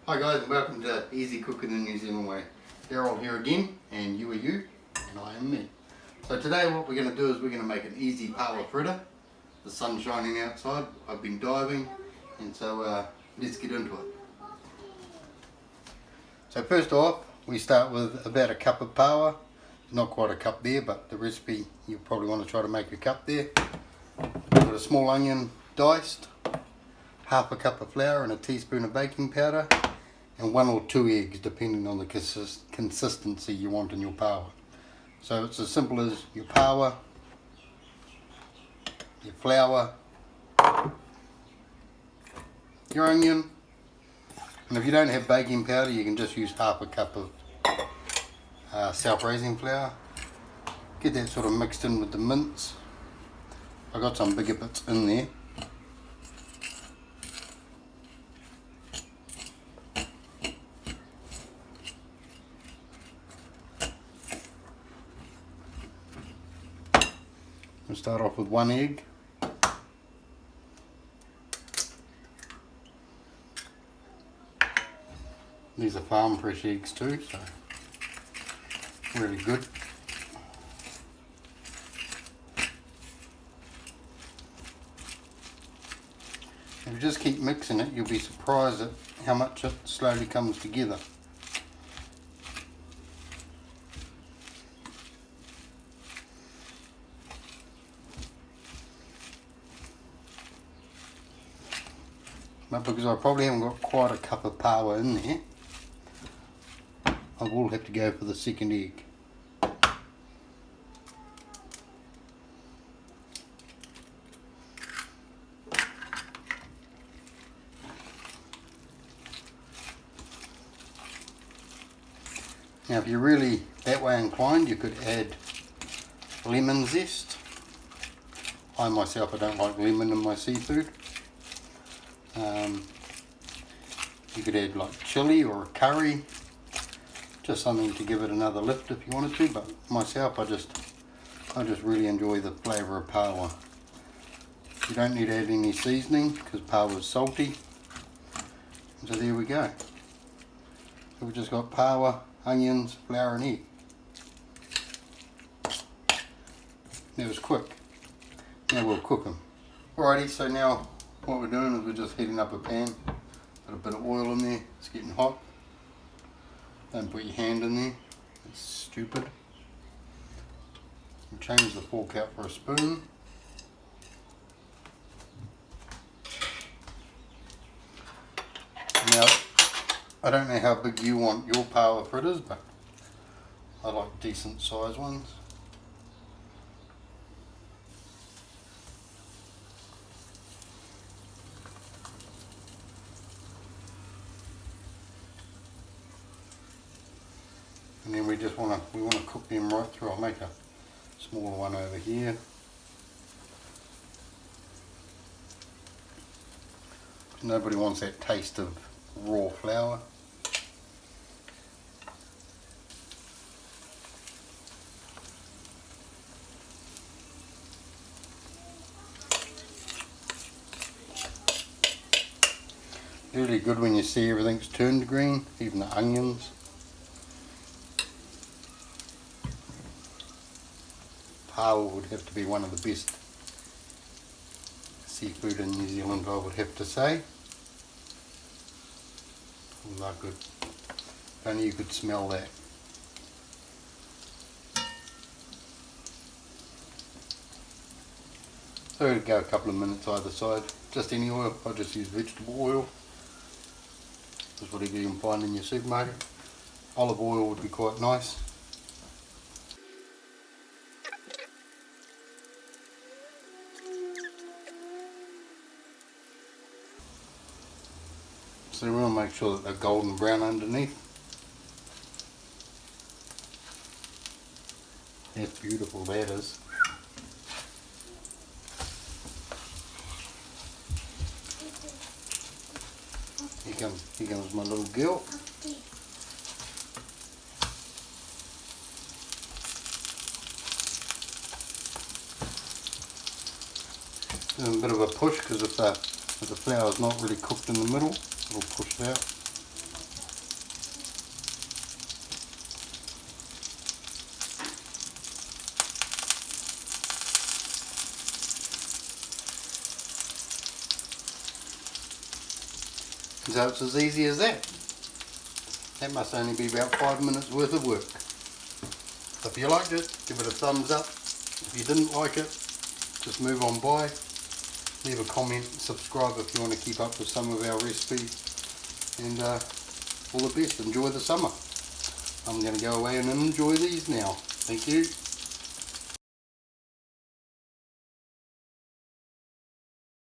Hi guys, and welcome to Easy Cooking the New Zealand Way. Daryl here again, and you are you, and I am me. So today what we're going to do is we're going to make an easy Paua Fritter. The sun's shining outside, I've been diving, and so let's get into it. So first off, we start with about a cup of paua. Not quite a cup there, but the recipe you probably want to try to make a cup there. We've got a small onion diced, half a cup of flour and a teaspoon of baking powder, and 1 or 2 eggs depending on the consistency you want in your paua. So it's as simple as your paua, your flour, your onion, and if you don't have baking powder you can just use half a cup of self-raising flour. Get that sort of mixed in with the mince. I got some bigger bits in there. We'll start off with 1 egg. These are farm fresh eggs too, so really good. If you just keep mixing it, you'll be surprised at how much it slowly comes together. But because I probably haven't got quite a cup of paua in there, I will have to go for the second egg. Now if you're really that way inclined, you could add lemon zest. I myself, I don't like lemon in my seafood. You could add like chili or a curry, just something to give it another lift if you wanted to, but myself I just really enjoy the flavour of paua. You don't need to add any seasoning because paua is salty. So there we go. So we've just got paua, onions, flour and egg. That was quick. Now we'll cook them. Alrighty, so now what we're doing is we're just heating up a pan. Got a bit of oil in there, it's getting hot. Don't put your hand in there, it's stupid. We'll change the fork out for a spoon. Now, I don't know how big you want your paua fritters, but I like decent size ones. And then we want to cook them right through. I'll make a smaller one over here. Nobody wants that taste of raw flour. Really good when you see everything's turned green, even the onions. Paua would have to be one of the best seafood in New Zealand, I would have to say. Oh, good. If only you could smell that. So it'll go a couple of minutes either side. Just any oil, I just use vegetable oil. Just whatever you can find in your supermarket. Olive oil would be quite nice. So we want to make sure that they're golden brown underneath. That's beautiful, that is. Here comes my little girl. Give a bit of a push because if the flour is not really cooked in the middle, it'll push it out. So it's as easy as that. That must only be about 5 minutes worth of work. So if you liked it, give it a thumbs up. If you didn't like it, just move on by. Leave a comment, subscribe if you want to keep up with some of our recipes. And all the best, enjoy the summer. I'm going to go away and enjoy these now. Thank you.